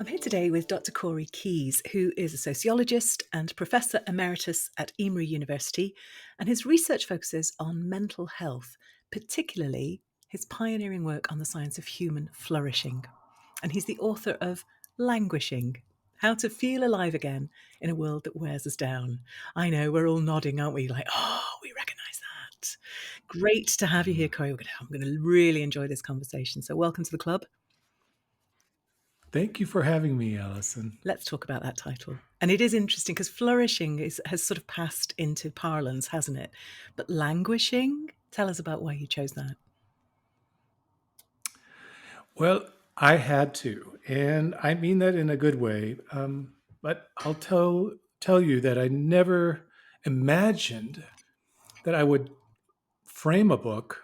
I'm here today with Dr. Corey Keyes, who is a sociologist and professor emeritus at Emory University, and his research focuses on mental health, particularly his pioneering work on the science of human flourishing. And he's the author of Languishing: How to Feel Alive Again in a World That Wears Us Down. I know, we're all nodding, aren't we? Like, oh, we recognise that. Great to have you here, Corey. I'm going to really enjoy this conversation. So welcome to the club. Thank you for having me, Alison. Let's talk about that title. And it is interesting because flourishing has sort of passed into parlance, hasn't it? But languishing, tell us about why you chose that. Well, I had to, and I mean that in a good way. But I'll tell you that I never imagined that I would frame a book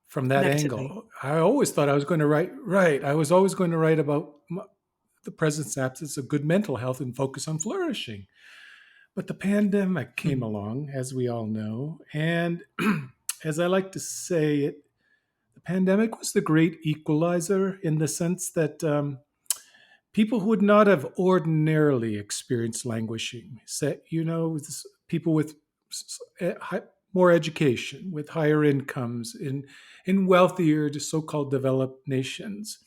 from that Negatively. angle. I always thought I was going to write right. I was always going to write about the presence absence of good mental health and focus on flourishing. But the pandemic came Mm. along, as we all know, and as I like to say, the pandemic was the great equalizer in the sense that people who would not have ordinarily experienced languishing, people with more education, with higher incomes in wealthier, so-called developed nations,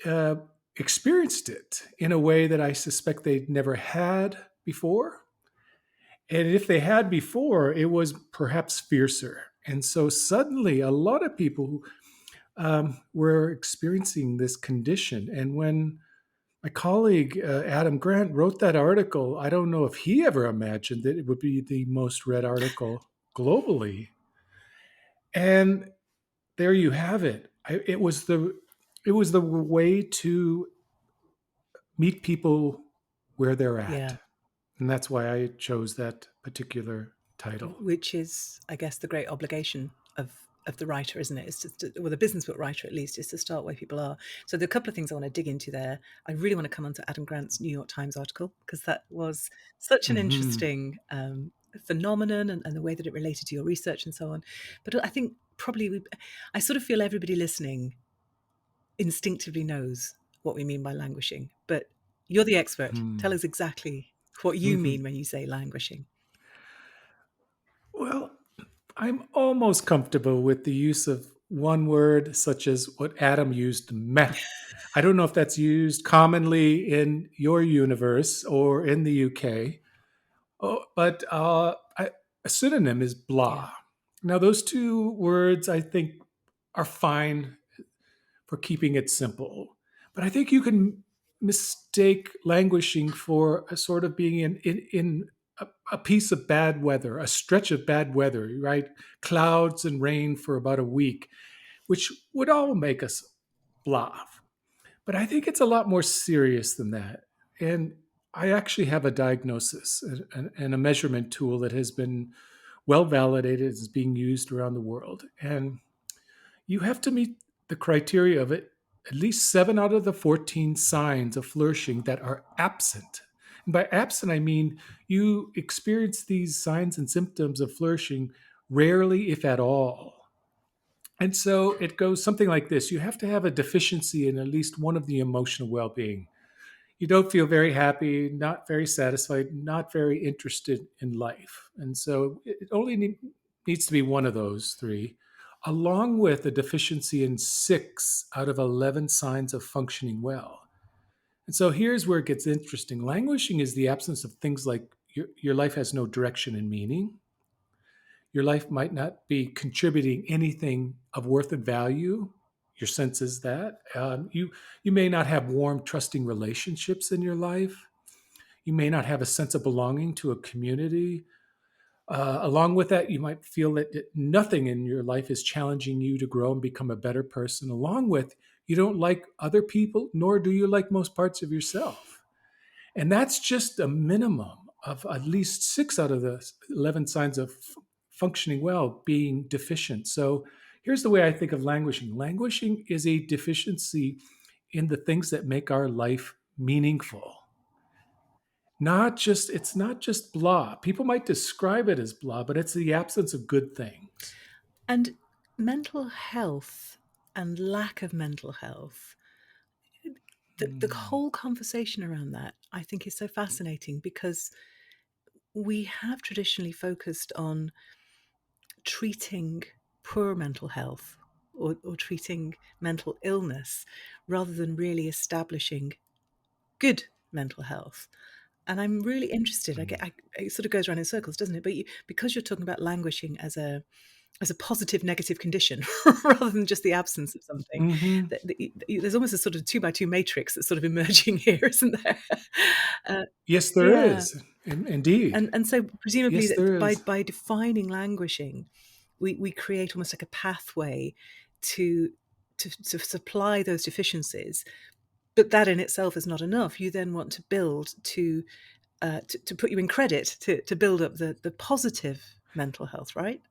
uh, experienced it in a way that I suspect they'd never had before. And if they had before, it was perhaps fiercer. And so suddenly, a lot of people were experiencing this condition. And when my colleague Adam Grant wrote that article, I don't know if he ever imagined that it would be the most read article globally. And there you have it. It was the way to meet people where they're Yeah. at, and that's why I chose that particular title. Which is, I guess, the great obligation of the writer, isn't it? It's just, well, the business book writer at least, is to start where people are. So there are a couple of things I want to dig into there. I really want to come on to Adam Grant's New York Times article because that was such an Hmm. interesting phenomenon and the way that it related to your research and so on. But I think probably I sort of feel everybody listening instinctively knows what we mean by languishing. But you're the expert. Tell Hmm. us exactly what you mean when you say languishing. Well, I'm almost comfortable with the use of one word, such as what Adam used, meh. I don't know if that's used commonly in your universe or in the UK, but a synonym is Yeah. blah. Now, those two words I think are fine for keeping it simple, but I think you can mistake languishing for a sort of being in a piece of bad weather, a stretch of bad weather, right? Clouds and rain for about a week, which would all make us bluff. But I think it's a lot more serious than that. And I actually have a diagnosis and a measurement tool that has been well validated, is being used around the world. And you have to meet the criteria of it, at least 7 out of the 14 signs of flourishing that are absent. And by absent, I mean you experience these signs and symptoms of flourishing rarely, if at all. And so it goes something like this: you have to have a deficiency in at least one of the emotional well being. You don't feel very happy, not very satisfied, not very interested in life. And so it only needs to be one of those three, along with a deficiency in 6 out of 11 signs of functioning well. And so here's where it gets interesting. Languishing is the absence of things like your life has no direction and meaning. Your life might not be contributing anything of worth and value. Your sense is that you may not have warm, trusting relationships in your life. You may not have a sense of belonging to a community. Along with that, you might feel that nothing in your life is challenging you to grow and become a better person. Along with, you don't like other people, nor do you like most parts of yourself. And that's just a minimum of at least 6 out of the 11 signs of functioning well being deficient. So here's the way I think of languishing: languishing is a deficiency in the things that make our life meaningful. It's not just blah. People might describe it as blah, but it's the absence of good things. And mental health and lack of mental health, the Mm. whole conversation around that, I think, is so fascinating because we have traditionally focused on treating poor mental health or treating mental illness rather than really establishing good mental health. And I'm really interested. Mm. It sort of goes around in circles, doesn't it? But because you're talking about languishing as a positive negative condition rather than just the absence of something, Hmm. there's almost a sort of two by two matrix that's sort of emerging here, isn't there? Uh, Yes, there yeah, is. Indeed. and so presumably Yes, there that is. by defining languishing, we create almost like a pathway to to supply those deficiencies. But that in itself is not enough. You then want to build to put you in credit to build up the positive mental health, right?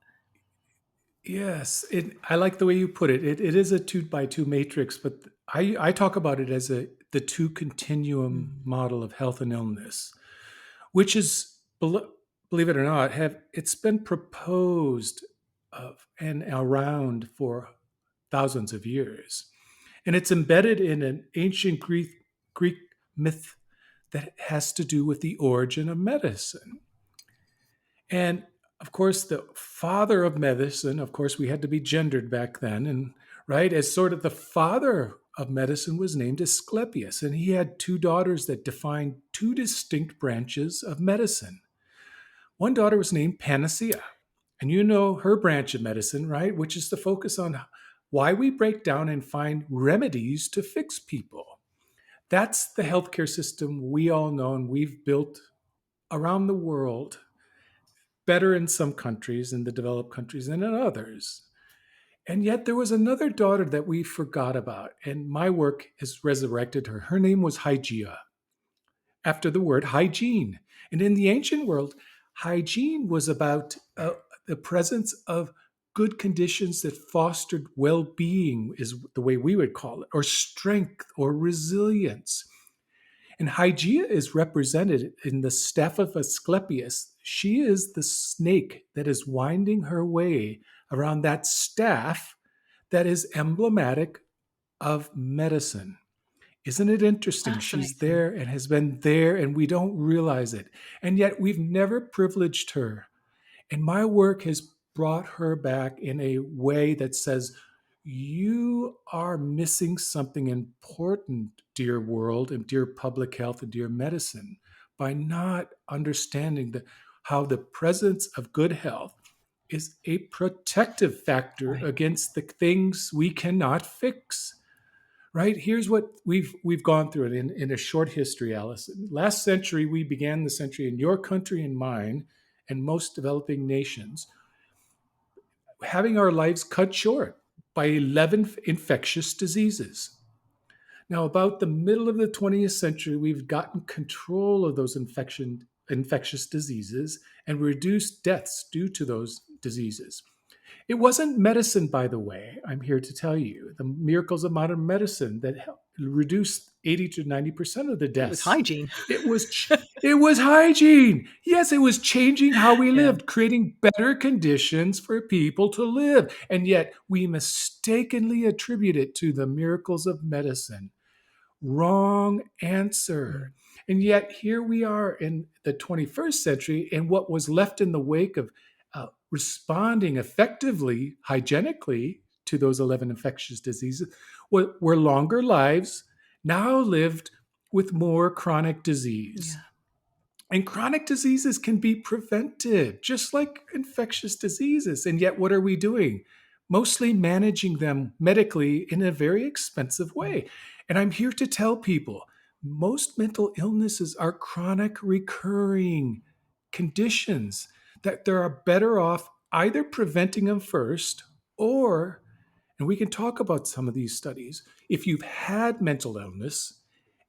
Yes, I like the way you put it. It is a two by two matrix, but I talk about it as the two continuum Mm, model of health and illness, which is, believe it or not, have it's been proposed of and around for thousands of years, and it's embedded in an ancient Greek myth that has to do with the origin of medicine. And of course, the father of medicine, of course, we had to be gendered back then, and right, as sort of the father of medicine was named Asclepius, and he had two daughters that defined two distinct branches of medicine. One daughter was named Panacea, and you know her branch of medicine, right, which is to focus on why we break down and find remedies to fix people. That's the healthcare system we all know and we've built around the world, better in some countries, in the developed countries, than in others. And yet there was another daughter that we forgot about, and my work has resurrected her. Her name was Hygeia, after the word hygiene. And in the ancient world, hygiene was about the presence of good conditions that fostered well being, is the way we would call it, or strength or resilience. And Hygeia is represented in the staff of Asclepius. She is the snake that is winding her way around that staff that is emblematic of medicine. Isn't it interesting? She's fascinating. there and has been there, and we don't realize it. And yet we've never privileged her. And my work has brought her back in a way that says, you are missing something important, dear world, and dear public health, and dear medicine, by not understanding how the presence of good health is a protective factor Right. against the things we cannot fix. Right? Here's what we've gone through it in a short history, Alison. Last century, we began the century in your country and mine and most developing nations having our lives cut short by 11 infectious diseases. Now, about the middle of the 20th century, we've gotten control of those infectious diseases and reduced deaths due to those diseases. It wasn't medicine, by the way, I'm here to tell you, the miracles of modern medicine that reduced 80 to 90% of the It was deaths. hygiene. It was it was hygiene. Yes, it was changing how we Yeah. lived, creating better conditions for people to live. And yet we mistakenly attribute it to the miracles of medicine. Wrong answer. Mm. And yet, here we are in the 21st century, and what was left in the wake of responding effectively, hygienically, to those 11 infectious diseases were longer lives, now lived with more chronic disease. Yeah. And chronic diseases can be prevented, just like infectious diseases. And yet, what are we doing? Mostly managing them medically in a very expensive Mm. way. And I'm here to tell people most mental illnesses are chronic recurring conditions that they are better off either preventing them first or, and we can talk about some of these studies, if you've had mental illness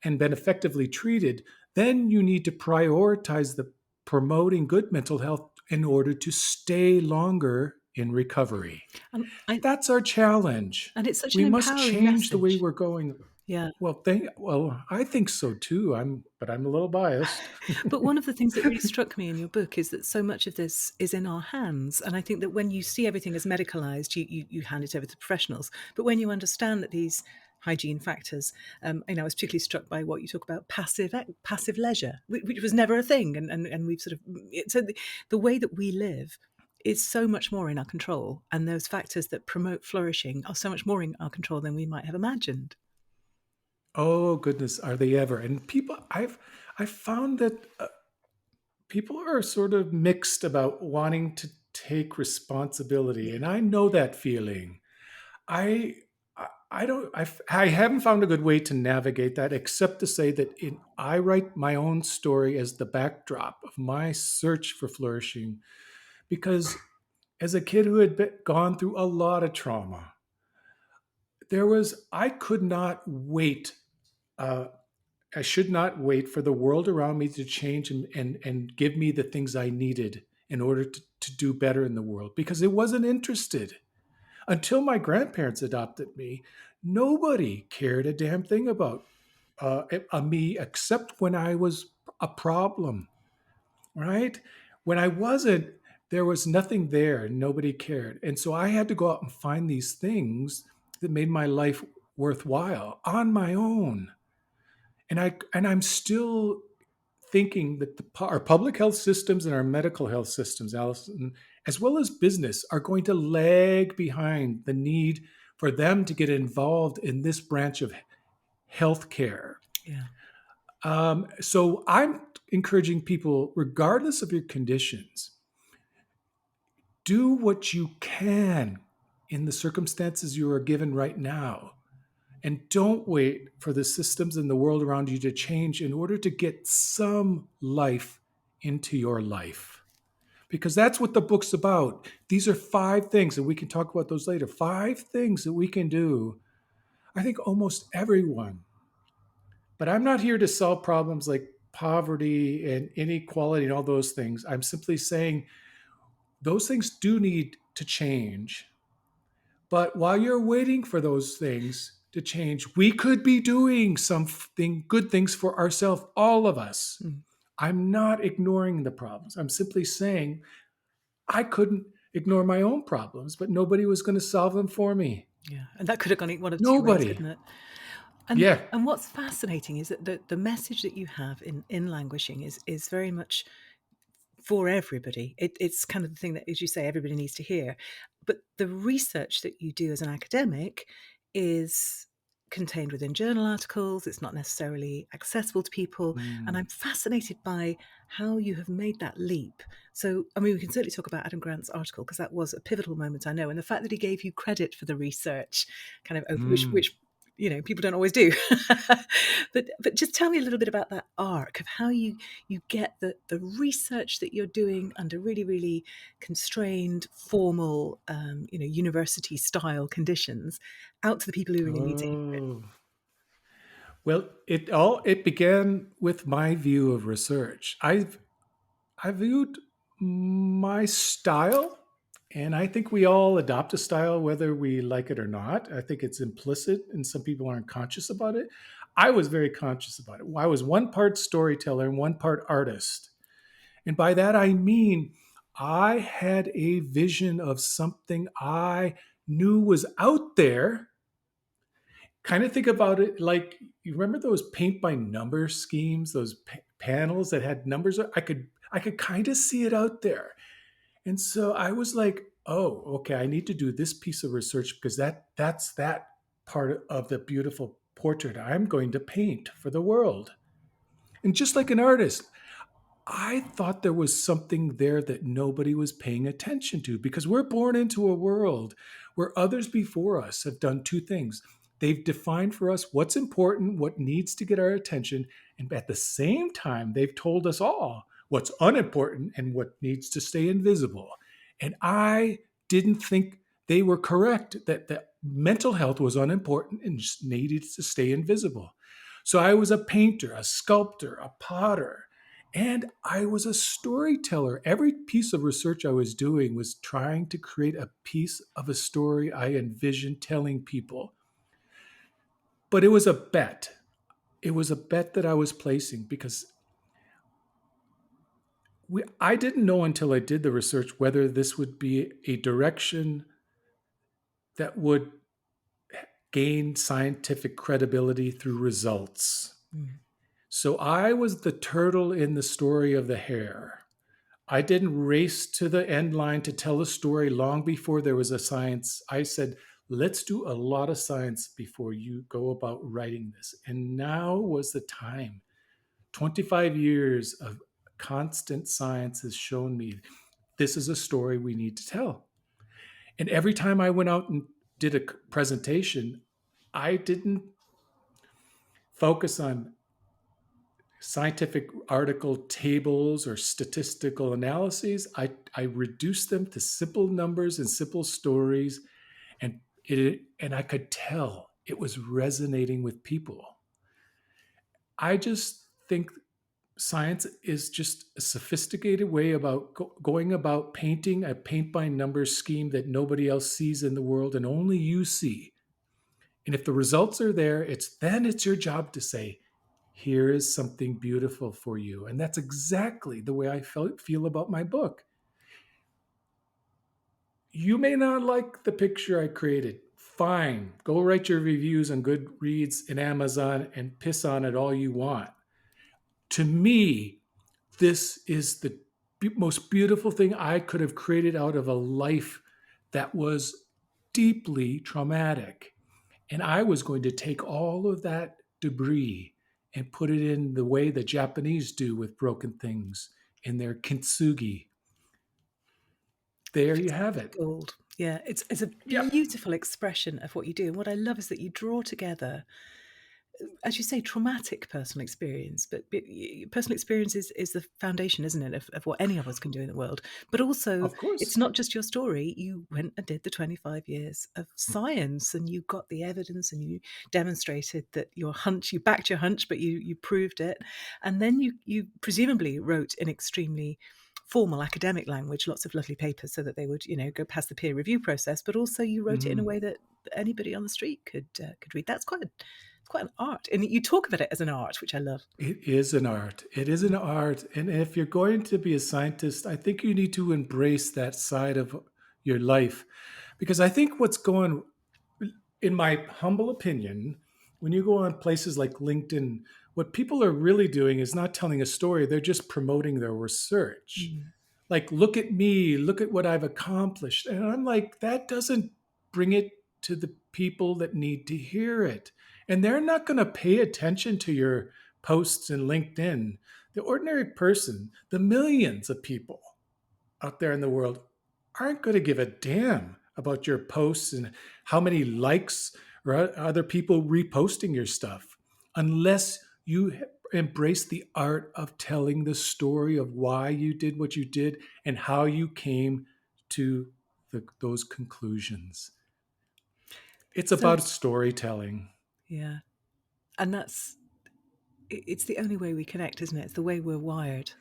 and been effectively treated, then you need to prioritize the promoting good mental health in order to stay longer in recovery. And I That's our challenge. and it's such an We must empowering change the way message. we're going. Yeah. Well, I think so too. But I'm a little biased. But one of the things that really struck me in your book is that so much of this is in our hands. And I think that when you see everything as medicalized, you hand it over to professionals. But when you understand that these hygiene factors. I was particularly struck by what you talk about passive leisure, which was never a thing, and we've sort of so the way that we live is so much more in our control, and those factors that promote flourishing are so much more in our control than we might have imagined. Oh goodness, are they ever? And I've found that people are sort of mixed about wanting to take responsibility, Yeah, and I know that feeling. I I don't I haven't found a good way to navigate that except to say that I write my own story as the backdrop of my search for flourishing because as a kid who had gone through a lot of trauma, I could not wait. Uh, I should not wait for the world around me to change and give me the things I needed in order to do better in the world because it wasn't interested. Until my grandparents adopted me, nobody cared a damn thing about me except when I was a problem, right? When I wasn't, there was nothing there. Nobody cared. And so I had to go out and find these things that made my life worthwhile on my own. And I'm still thinking that our public health systems and our medical health systems, Allison, as well as business, are going to lag behind the need for them to get involved in this branch of healthcare. yeah, So I'm encouraging people, regardless of your conditions, do what you can in the circumstances you are given right now. And don't wait for the systems in the world around you to change in order to get some life into your life. Because that's what the book's about. These are 5 things, and we can talk about those later. 5 things that we can do. I think almost everyone, but I'm not here to solve problems like poverty and inequality and all those things. I'm simply saying those things do need to change. But while you're waiting for those things to change, we could be doing something good things for ourselves, all of us. mm, I'm not ignoring the problems. I'm simply saying I couldn't ignore my own problems, but nobody was going to solve them for me. yeah. And that could have gone in one of two ways, Nobody. couldn't it? And Yeah. and what's fascinating is that the message that you have in languishing is very much for everybody. It's kind of the thing that, as you say, everybody needs to hear. But the research that you do as an academic is contained within journal articles. It's not necessarily accessible to people. And Mm. I'm fascinated by how you have made that leap. So, I mean, we can certainly talk about Adam Grant's article because that was a pivotal moment, I know. And the fact that he gave you credit for the research, kind of, Mm. which people don't always do. But just tell me a little bit about that arc of how you get the research that you're doing under really, really constrained, formal, university style conditions out to the people who really need to hear it. Oh. Well, it began with my view of research. I viewed my style, and I think we all adopt a style whether we like it or not. I think it's implicit, and some people aren't conscious about it. I was very conscious about it. I was one part storyteller and one part artist. And by that, I mean I had a vision of something I knew was out there. Kind of think about it like you remember those paint by number schemes, those panels that had numbers. I could kind of see it out there. And so I was like, oh, okay, I need to do this piece of research because that's that part of the beautiful portrait I'm going to paint for the world. And just like an artist, I thought there was something there that nobody was paying attention to because we're born into a world where others before us have done 2 things. They've defined for us what's important, what needs to get our attention, and at the same time, they've told us all what's unimportant and what needs to stay invisible. And I didn't think they were correct, that mental health was unimportant and just needed to stay invisible. So I was a painter, a sculptor, a potter, and I was a storyteller. Every piece of research I was doing was trying to create a piece of a story I envisioned telling people. But it was a bet. It was a bet that I was placing because I didn't know until I did the research whether this would be a direction that would gain scientific credibility through results. Mm. So I was the turtle in the story of the hare. I didn't race to the end line to tell a story long before there was a science. I said, let's do a lot of science before you go about writing this. And now was the time. 25 years of constant science has shown me this is a story we need to tell. And every time I went out and did a presentation, I didn't focus on scientific article tables or statistical analyses. I reduced them to simple numbers and simple stories, and I could tell it was resonating with people. I just think science is just a sophisticated way about going about painting a paint by numbers scheme that nobody else sees in the world and only you see. And if the results are there, it's your job to say, here is something beautiful for you. And that's exactly the way I feel about my book. You may not like the picture I created. Fine. Go write your reviews on Goodreads and Amazon and piss on it all you want. To me, this is the most beautiful thing I could have created out of a life that was deeply traumatic. And I was going to take all of that debris and put it in the way the Japanese do with broken things in their kintsugi. There you Just have it. gold. Yeah, it's a Yep. beautiful expression of what you do. And what I love is that you draw together, as you say, traumatic personal experience, but personal experience is the foundation, isn't it, of what any of us can do in the world. But also, Of it's course. not just your story. You went and did the 25 years of science, and you got the evidence, and you demonstrated that your hunch, you backed your hunch, but you proved it, and then you presumably wrote in extremely formal academic language, lots of lovely papers, so that they would, go past the peer review process. But also, you wrote it in a Mhm. way that anybody on the street could read. It's quite an art, and you talk about it as an art, which I love. It is an art. It is an art. And if you're going to be a scientist, I think you need to embrace that side of your life. Because I think what's going, in my humble opinion, when you go on places like LinkedIn, what people are really doing is not telling a story, they're just promoting their research. Mm. Like, look at me, look at what I've accomplished. And I'm like, that doesn't bring it to the people that need to hear it. And they're not going to pay attention to your posts in LinkedIn. The ordinary person, the millions of people out there in the world aren't going to give a damn about your posts and how many likes or other people reposting your stuff unless you embrace the art of telling the story of why you did what you did and how you came to those conclusions. It's So about storytelling. yeah, and it's the only way we connect, isn't it? It's the way we're wired.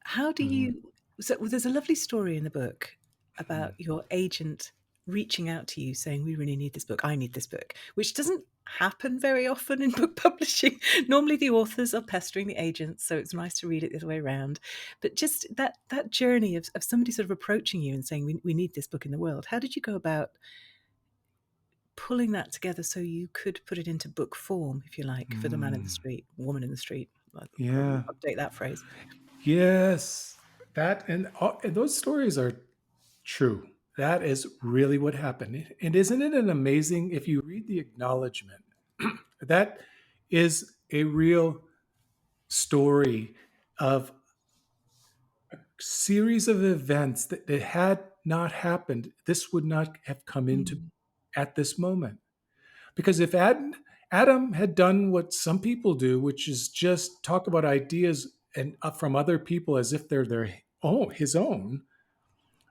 How do Mhm. you so well, there's a lovely story in the book about your agent reaching out to you saying, "We really need this book. I need this book," which doesn't happen very often in book publishing. Normally, the authors are pestering the agents, so it's nice to read it the other way around. But just that journey of somebody sort of approaching you and saying, "We need this book in the world." How did you go about pulling that together so you could put it into book form, if you like, for the man in the Mm. street, woman in the street? I'll Yeah. update that phrase. Yes. And those stories are true. That is really what happened. And isn't it an amazing if you read the acknowledgement? That is a real story of series of events that had not happened, this would not have come into Mm, at this moment. Because if Adam had done what some people do, which is just talk about ideas and from other people as if they're their own, his own,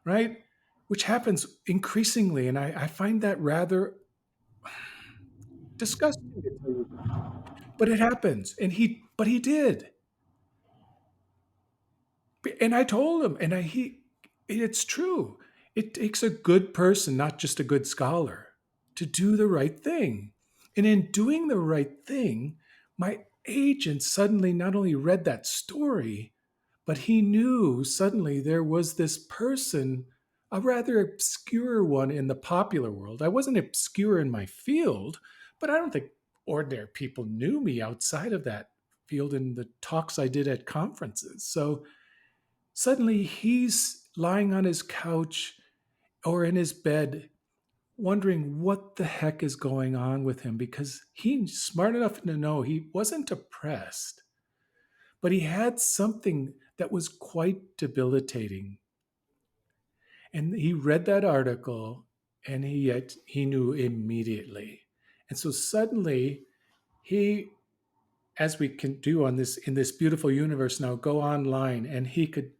right? Which happens increasingly, and I find that rather disgusting to tell you. But it happens, but he did, and I told him, it's true. It takes a good person, not just a good scholar, to do the right thing. And in doing the right thing, my agent suddenly not only read that story, but he knew suddenly there was this person a rather obscure one in the popular world. I wasn't obscure in my field, but I don't think ordinary people knew me outside of that field in the talks I did at conferences. So suddenly he's lying on his couch or in his bed wondering what the heck is going on with him because he's smart enough to know he wasn't depressed, but he had something that was quite debilitating. And he read that article and he knew immediately. And so suddenly he, as we can do on this in this beautiful universe now, go online and he could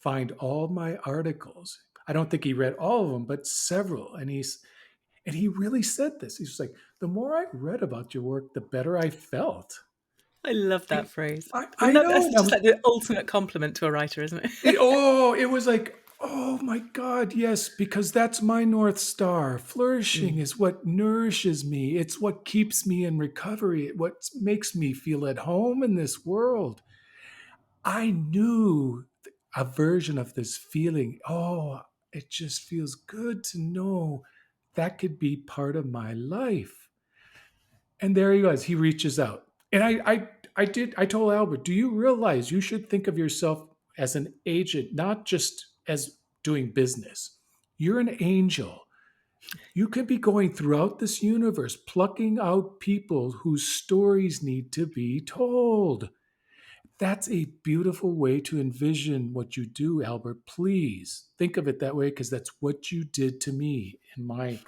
find all my articles. I don't think he read all of them, but several. And he really said this. He's like, the more I read about your work, the better I felt. I love that And phrase. I I mean, know, that's and just like the ultimate compliment to a writer, isn't it? it was like, oh my God, yes, because that's my North Star. Flourishing Mm. is what nourishes me. It's what keeps me in recovery, what makes me feel at home in this world. I knew a version of this feeling. Oh, it just feels good to know that could be part of my life. And there he was. He reaches out. And I told Albert, do you realize you should think of yourself as an agent, not just as doing business? You're an angel. You could be going throughout this universe, plucking out people whose stories need to be told. That's a beautiful way to envision what you do, Albert. Please think of it that way because that's what you did to me, in my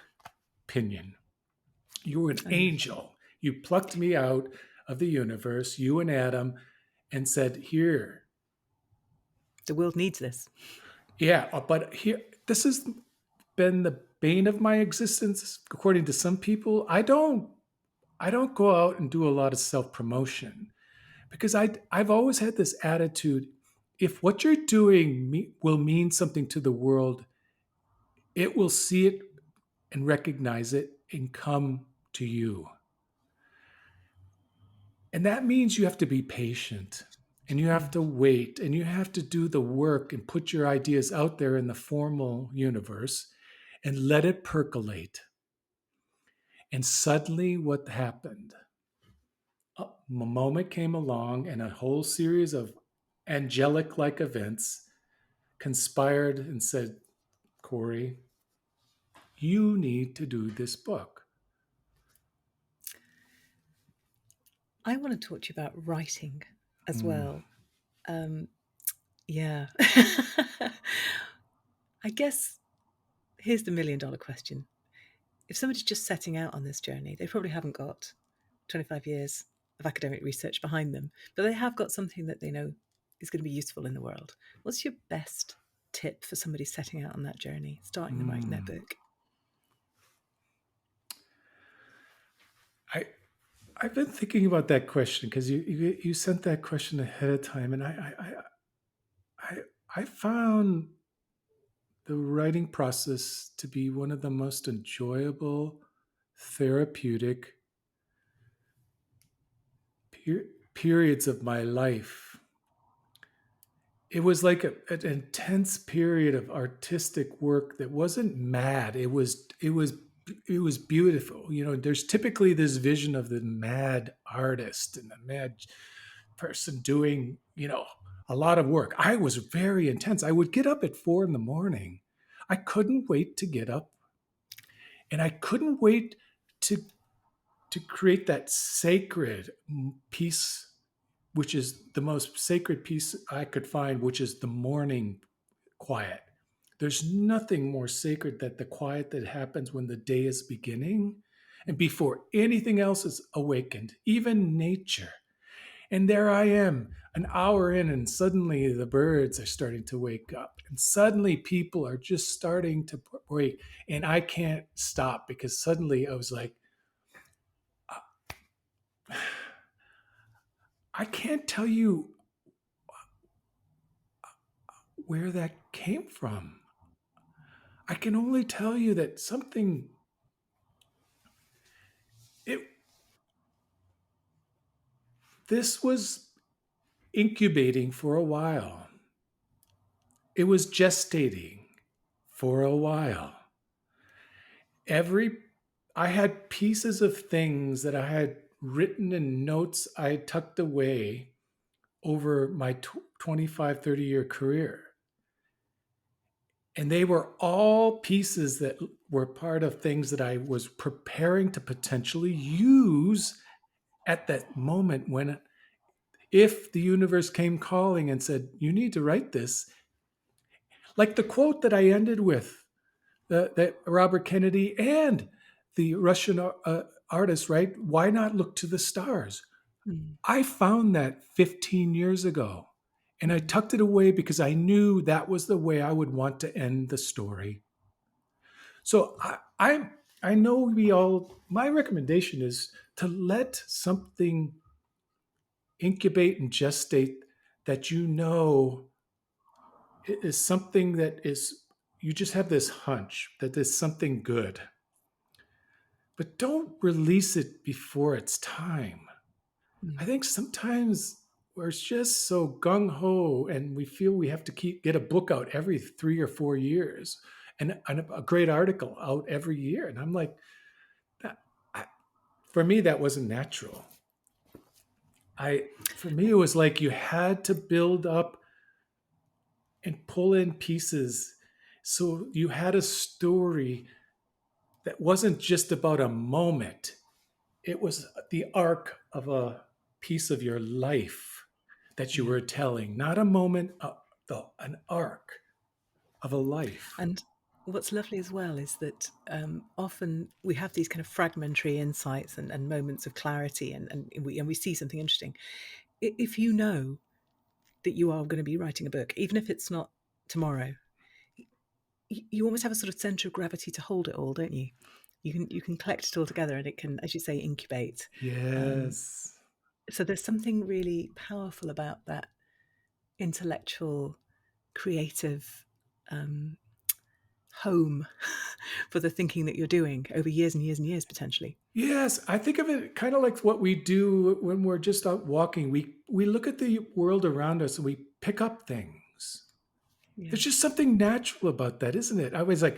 opinion. You were an I love that. angel. You plucked me out of the universe, you and Adam, and said, here, The world needs this. yeah, but here, this has been the bane of my existence, according to some people. I don't go out and do a lot of self promotion because I've always had this attitude. If what you're doing will mean something to the world, it will see it and recognize it and come to you. And that means you have to be patient and you have Mm. to wait and you have to do the work and put your ideas out there in the formal universe and let it percolate. And suddenly, what happened? A moment came along and a whole series of angelic like events conspired and said, Corey, you need to do this book. I want to talk to you about writing as Mm, well. Yeah. I guess here's the $1 million question. If somebody's just setting out on this journey, they probably haven't got 25 years of academic research behind them, but they have got something that they know is going to be useful in the world. What's your best tip for somebody setting out on that journey, starting them writing their mm. book? I I've been thinking about that question because you sent that question ahead of time, and I I found the writing process to be one of the most enjoyable, therapeutic periods of my life. It was like an intense period of artistic work that wasn't mad. It was beautiful. You know, there's typically this vision of the mad artist and the mad person doing, a lot of work. I was very intense. I would get up at 4 in the morning. I couldn't wait to get up, and I couldn't wait to create that sacred piece, which is the most sacred piece I could find, which is the morning quiet. There's nothing more sacred than the quiet that happens when the day is beginning and before anything else is awakened, even nature. And there I am, an hour in, and suddenly the birds are starting to wake up. And suddenly people are just starting to wake. And I can't stop because suddenly I was like, I can't tell you where that came from. I can only tell you that it, this was incubating for a while. It was gestating for a while. Every I had pieces of things that I had written in notes I tucked away over my 25, 30-year career. And they were all pieces that were part of things that I was preparing to potentially use at that moment when, if the universe came calling and said, you need to write this, like the quote that I ended with, that Robert Kennedy and the Russian artist, right? Why not look to the stars? Mm, I found that 15 years ago, and I mm, tucked it away because I knew that was the way I would want to end the story. So I know we all. My recommendation is to let something incubate and gestate that you know is something that is, you just have this hunch that there's something good, but don't release it before it's time. I mm. think sometimes we're just so gung ho and we feel we have to get a book out every 3 or 4 years and a great article out every year. And I'm like, that, I, for me, that wasn't natural. For me, it was like you had to build up and pull in pieces. So you had a story that wasn't just about a moment, it was the arc of a piece of your life that you Yeah. were telling, not a moment, an arc of a life. And what's lovely as well is that often we have these kind of fragmentary insights and moments of clarity, and we see something interesting. If you know that you are going to be writing a book, even if it's not tomorrow, you almost have a sort of center of gravity to hold it all, don't you? You can collect it all together, and it can, as you say, incubate. Um, Yes. so there's something really powerful about that intellectual, creative um, home for the thinking that you're doing over years and years and years potentially. Yes, I think of it kind of like what we do when we're just out walking. We look at the world around us and we pick up things. Yeah, There's just something natural about that, isn't it? I was like,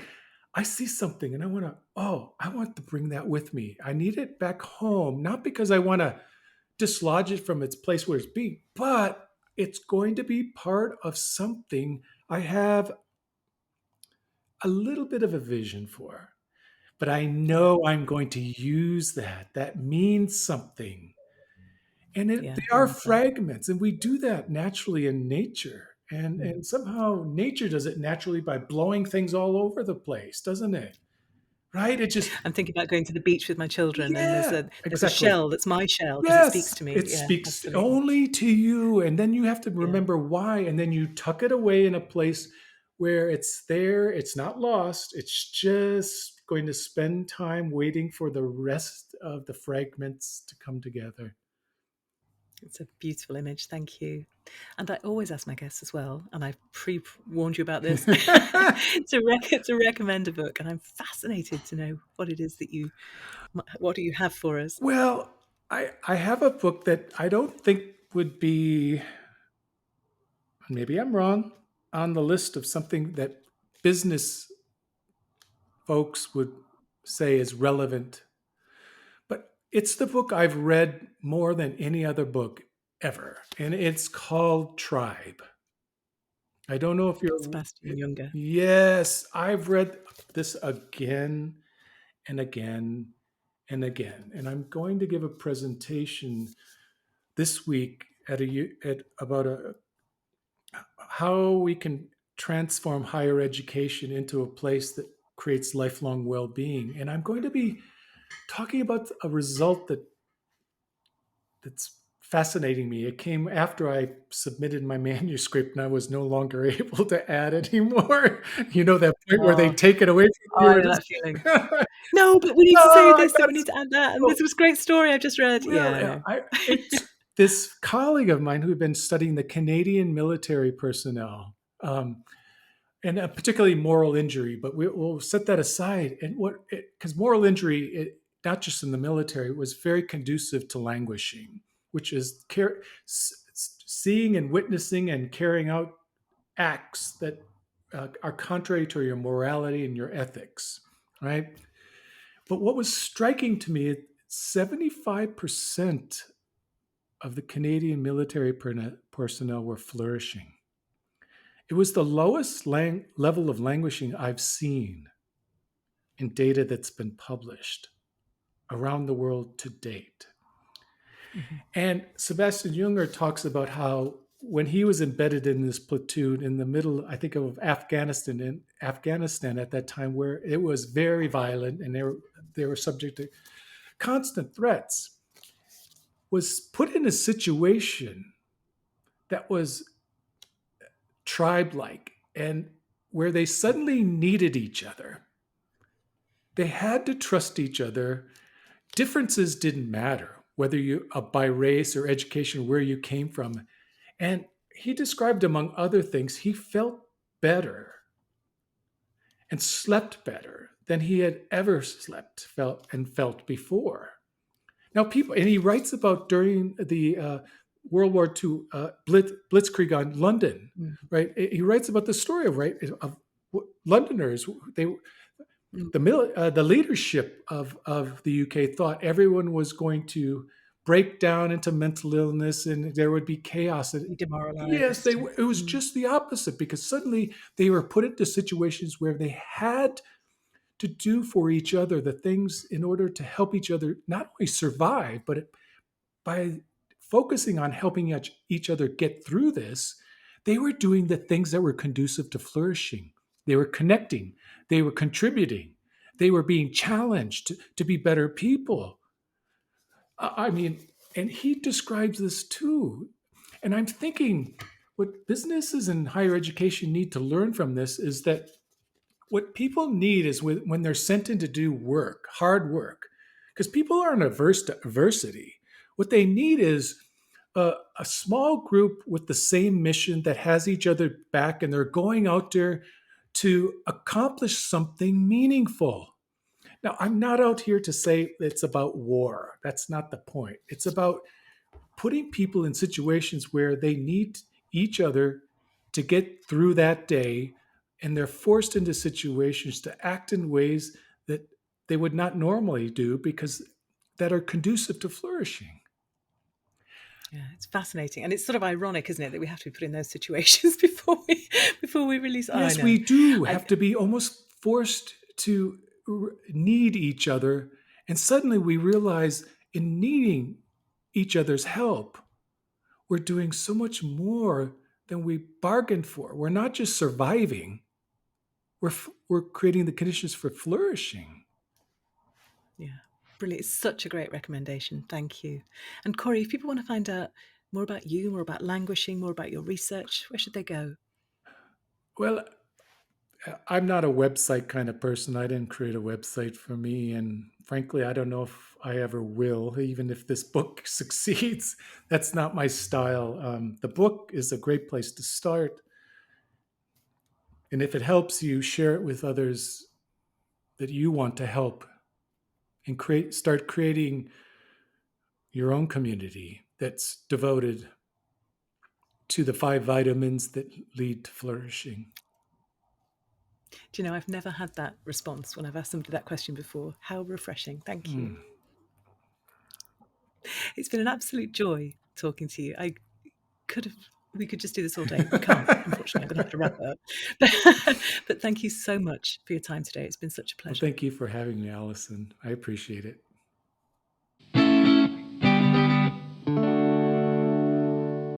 I see something and I want to bring that with me. I need it back home, not because I want to dislodge it from its place where it's being, but it's going to be part of something I have a little bit of a vision for. But I yeah, know I'm going to use that. That means something. And yeah, they I are love that. fragments, and we do that naturally in nature. Mm. And somehow nature does it naturally by blowing things all over the place, doesn't it? Right? It just, I'm thinking about going to the beach with my children, and there's yeah, a exactly. shell that's my shell because it speaks Yes, to me. it Yeah, speaks absolutely. only to you, and then you have to Yeah, remember why, and then you tuck it away in a place where it's there, it's not lost, it's just going to spend time waiting for the rest of the fragments to come together. it's a beautiful image. Thank you. And I always ask my guests as well, and I've pre-warned you about this, to recommend a book. And I'm fascinated to know what it is that what do you have for us? Well, I have a book that I don't think would be, maybe I'm wrong, on the list of something that business folks would say is relevant. But it's the book I've read more than any other book ever, and it's called Tribe. I don't know if you're. Sebastian Junger. Yes, I've read this again and again and again, and I'm going to give a presentation this week at about how we can transform higher education into a place that creates lifelong well-being. And I'm going to be talking about a result that's fascinating me. It came after I submitted my manuscript and I was no longer able to add anymore. You know, that point where they Oh, take it away from oh, I you. know that feeling. No, but we need to say Oh, I this, and got we need to add that, and so this was a great story I've just read. Yeah, well. I know. It's this colleague of mine who had been studying the Canadian military personnel. And particularly moral injury, but we'll set that aside. And because moral injury, not just in the military, was very conducive to languishing, which is seeing and witnessing and carrying out acts that are contrary to your morality and your ethics, right? But what was striking to me, 75% of the Canadian military personnel were flourishing. It was the lowest level of languishing I've seen in data that's been published around the world to date. Mhm. And Sebastian Junger talks about how when he was embedded in this platoon in the middle, I think of Afghanistan at that time, where it was very violent and they were subject to constant threats, was put in a situation that was tribe-like and where they suddenly needed each other. They had to trust each other. Differences didn't matter, whether you by race or education, where you came from. And he described, among other things, he felt better and slept better than he had ever felt before. Now, people, and he writes about during the World War II blitzkrieg on London, Mm. right? He writes about the story of Londoners. They Mm. the leadership of the UK thought everyone was going to break down into mental illness and there would be chaos. And Be yes, demoralized. it was Mm. just the opposite, because suddenly they were put into situations where they had to do for each other the things in order to help each other not only survive, but by focusing on helping each other get through this, they were doing the things that were conducive to flourishing. They were connecting, they were contributing, they were being challenged to be better people. I mean, and he describes this too. And I'm thinking what businesses and higher education need to learn from this is that what people need is when they're sent in to do work, hard work, because people aren't averse to adversity. What they need is a small group with the same mission that has each other back, and they're going out there to accomplish something meaningful. Now, I'm not out here to say it's about war. That's not the point. It's about putting people in situations where they need each other to get through that day, and they're forced into situations to act in ways that they would not normally do, because that are conducive to flourishing. Yeah, it's fascinating, and it's sort of ironic, isn't it, that we have to be put in those situations before we release. Oh, I Yes, know. we do I, have to be almost forced to need each other, and suddenly we realize in needing each other's help, we're doing so much more than we bargained for. We're not just surviving, we're creating the conditions for flourishing. yeah, brilliant. It's such a great recommendation. Thank you. And Corey, if people want to find out more about you, more about languishing, more about your research, where should they go? Well, I'm not a website kind of person. I didn't create a website for me. And frankly, I don't know if I ever will, even if this book succeeds. That's not my style. The book is a great place to start. And if it helps you, share it with others that you want to help, and start creating your own community that's devoted to the 5 vitamins that lead to flourishing. Do you know, I've never had that response when I've asked somebody that question before. How refreshing. Thank you. Mm. It's been an absolute joy talking to you. Could have we could just do this all day. We can't, unfortunately. I'm going to have to wrap up. But thank you so much for your time today. It's been such a Well, pleasure. thank you for having me, Allison. I appreciate it.